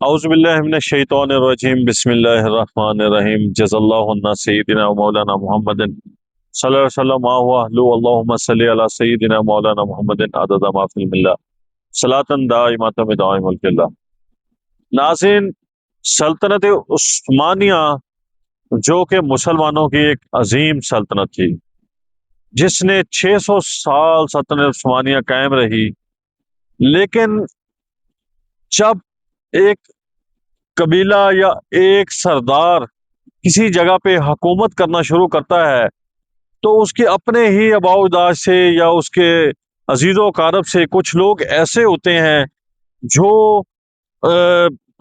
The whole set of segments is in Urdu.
اعوذ باللہ من الشیطان الرجیم بسم اللہ الرحمن الرحیم جزا اللہ عنا سیدنا و مولانا محمد صلی اللہ علیہ وسلم اللہم صلی علی سیدنا مولانا محمد عدد ما فی الملہ صلاۃ دائمۃ بدوام ملک اللہ۔ ناظرین، سلطنت عثمانیہ جو کہ مسلمانوں کی ایک عظیم سلطنت تھی، جس نے 600 سال سلطنت عثمانیہ قائم رہی، لیکن جب ایک قبیلہ یا ایک سردار کسی جگہ پہ حکومت کرنا شروع کرتا ہے تو اس کے اپنے ہی آباء و اجداد سے یا اس کے عزیز و اقارب سے کچھ لوگ ایسے ہوتے ہیں جو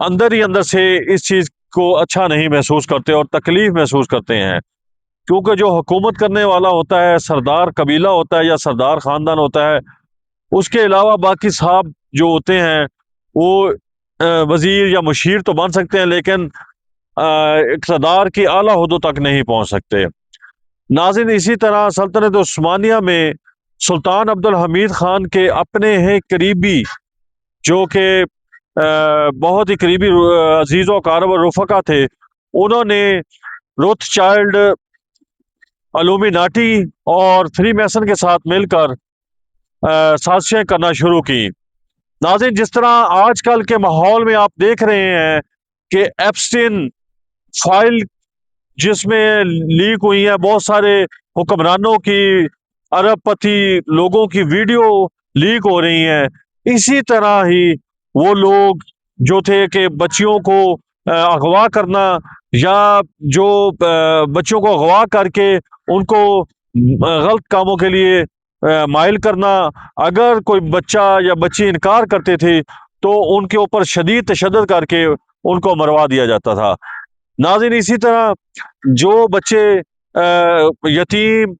اندر ہی اندر سے اس چیز کو اچھا نہیں محسوس کرتے اور تکلیف محسوس کرتے ہیں، کیونکہ جو حکومت کرنے والا ہوتا ہے، سردار قبیلہ ہوتا ہے یا سردار خاندان ہوتا ہے، اس کے علاوہ باقی صاحب جو ہوتے ہیں وہ وزیر یا مشیر تو بن سکتے ہیں، لیکن اقتدار کی اعلیٰ عہدوں تک نہیں پہنچ سکتے۔ ناظرین، اسی طرح سلطنت عثمانیہ میں سلطان عبد الحمید خان کے اپنے ہیں قریبی، جو کہ بہت ہی قریبی عزیز و اقارب اور رفقا تھے، انہوں نے روتھ چائلڈ، الومیناٹی اور فری میسن کے ساتھ مل کر سازشیں کرنا شروع کی۔ ناظرین، جس طرح آج کل کے ماحول میں آپ دیکھ رہے ہیں کہ ایپسٹین فائل جس میں لیک ہوئی ہے بہت سارے حکمرانوں کی، ارب پتی لوگوں کی ویڈیو لیک ہو رہی ہیں، اسی طرح ہی وہ لوگ جو تھے کہ بچیوں کو اغوا کرنا یا جو بچوں کو اغوا کر کے ان کو غلط کاموں کے لیے مائل کرنا، اگر کوئی بچہ یا بچی انکار کرتے تھے تو ان کے اوپر شدید تشدد کر کے ان کو مروا دیا جاتا تھا۔ ناظرین، اسی طرح جو بچے یتیم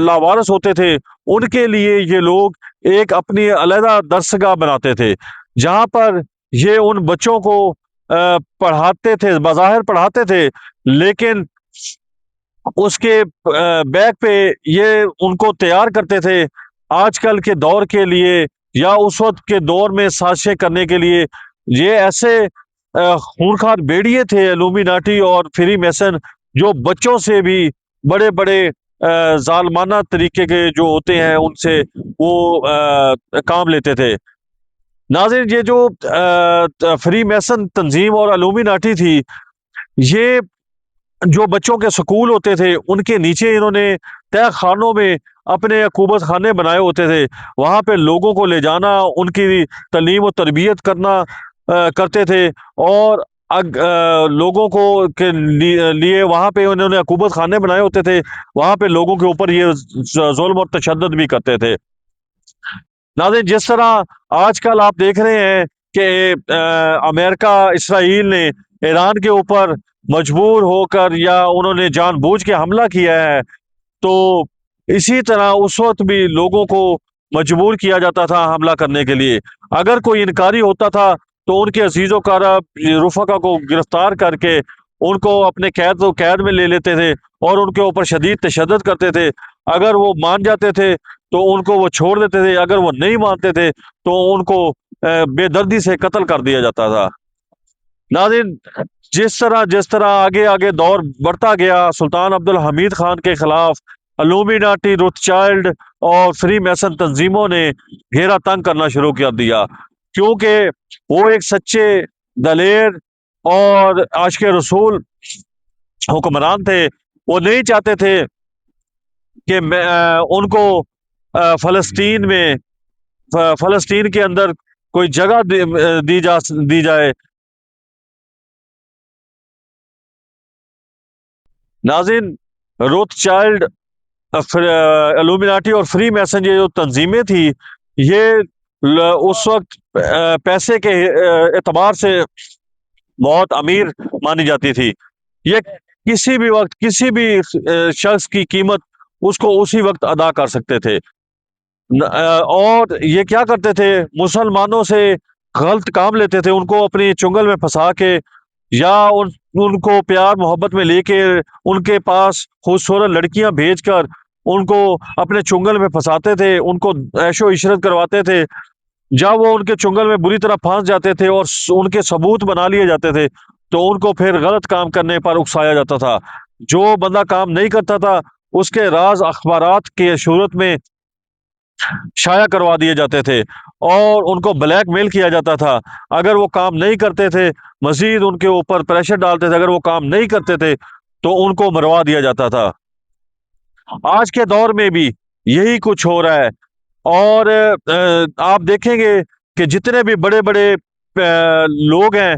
لاوارث ہوتے تھے ان کے لیے یہ لوگ ایک اپنی علیحدہ درسگاہ بناتے تھے، جہاں پر یہ ان بچوں کو پڑھاتے تھے، بظاہر پڑھاتے تھے، لیکن اس کے بیک پہ یہ ان کو تیار کرتے تھے آج کل کے دور کے لیے یا اس وقت کے دور میں سازشیں کرنے کے لیے۔ یہ ایسے خونخوار بیڑیے تھے الومیناٹی اور فری میسن، جو بچوں سے بھی بڑے بڑے ظالمانہ طریقے کے جو ہوتے ہیں ان سے وہ کام لیتے تھے۔ ناظرین، یہ جو فری میسن تنظیم اور الومیناٹی تھی، یہ جو بچوں کے سکول ہوتے تھے ان کے نیچے انہوں نے تہ خانوں میں اپنے عقوبت خانے بنائے ہوتے تھے، وہاں پہ لوگوں کو لے جانا، ان کی تعلیم و تربیت کرنا کرتے تھے، اور لوگوں کو کے لیے وہاں پہ انہوں نے عقوبت خانے بنائے ہوتے تھے، وہاں پہ لوگوں کے اوپر یہ ظلم اور تشدد بھی کرتے تھے۔ ناظرین، جس طرح آج کل آپ دیکھ رہے ہیں کہ امریکہ، اسرائیل نے ایران کے اوپر مجبور ہو کر یا انہوں نے جان بوجھ کے حملہ کیا ہے، تو اسی طرح اس وقت بھی لوگوں کو مجبور کیا جاتا تھا حملہ کرنے کے لیے۔ اگر کوئی انکاری ہوتا تھا تو ان کے عزیز و اقارب رفقا کو گرفتار کر کے ان کو اپنے قید میں لے لیتے تھے اور ان کے اوپر شدید تشدد کرتے تھے۔ اگر وہ مان جاتے تھے تو ان کو وہ چھوڑ دیتے تھے، اگر وہ نہیں مانتے تھے تو ان کو بے دردی سے قتل کر دیا جاتا تھا۔ ناظرین، جس طرح آگے آگے دور بڑھتا گیا، سلطان عبد الحمید خان کے خلاف الومیناٹی، روتھ چائلڈ اور فری میسن تنظیموں نے گھیرا تنگ کرنا شروع کر دیا، کیونکہ وہ ایک سچے، دلیر اور عاشق رسول حکمران تھے۔ وہ نہیں چاہتے تھے کہ ان کو فلسطین کے اندر کوئی جگہ دی جائے۔ ناظرین، روتھ چائلڈ، الومیناٹی اور فری میسن، یہ جو تنظیمیں تھی، یہ اس وقت پیسے کے اعتبار سے بہت امیر مانی جاتی تھی۔ یہ کسی بھی وقت کسی بھی شخص کی قیمت اس کو اسی وقت ادا کر سکتے تھے، اور یہ کیا کرتے تھے، مسلمانوں سے غلط کام لیتے تھے، ان کو اپنی چنگل میں پھنسا کے یا ان کو پیار محبت میں لے کے ان کے پاس خوبصورت لڑکیاں بھیج کر ان کو اپنے چنگل میں پھنساتے تھے، ان کو عیش و عشرت کرواتے تھے، جب وہ ان کے چنگل میں بری طرح پھنس جاتے تھے اور ان کے ثبوت بنا لیے جاتے تھے تو ان کو پھر غلط کام کرنے پر اکسایا جاتا تھا۔ جو بندہ کام نہیں کرتا تھا اس کے راز اخبارات کے صورت میں شائع کروا دیے جاتے تھے اور ان کو بلیک میل کیا جاتا تھا۔ اگر وہ کام نہیں کرتے تھے مزید ان کے اوپر پریشر ڈالتے تھے، اگر وہ کام نہیں کرتے تھے تو ان کو مروا دیا جاتا تھا۔ آج کے دور میں بھی یہی کچھ ہو رہا ہے، اور آپ دیکھیں گے کہ جتنے بھی بڑے بڑے لوگ ہیں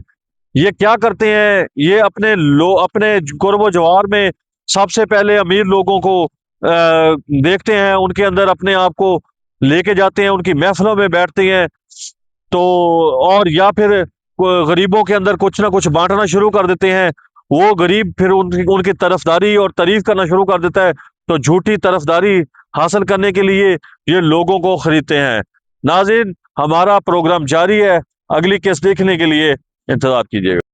یہ کیا کرتے ہیں، یہ اپنے قرب و جوار میں سب سے پہلے امیر لوگوں کو دیکھتے ہیں، ان کے اندر اپنے آپ کو لے کے جاتے ہیں، ان کی محفلوں میں بیٹھتے ہیں، تو اور یا پھر غریبوں کے اندر کچھ نہ کچھ بانٹنا شروع کر دیتے ہیں۔ وہ غریب پھر ان کی طرفداری اور تعریف کرنا شروع کر دیتا ہے، تو جھوٹی طرفداری حاصل کرنے کے لیے یہ لوگوں کو خریدتے ہیں۔ ناظرین، ہمارا پروگرام جاری ہے، اگلی قسط دیکھنے کے لیے انتظار کیجیے گا۔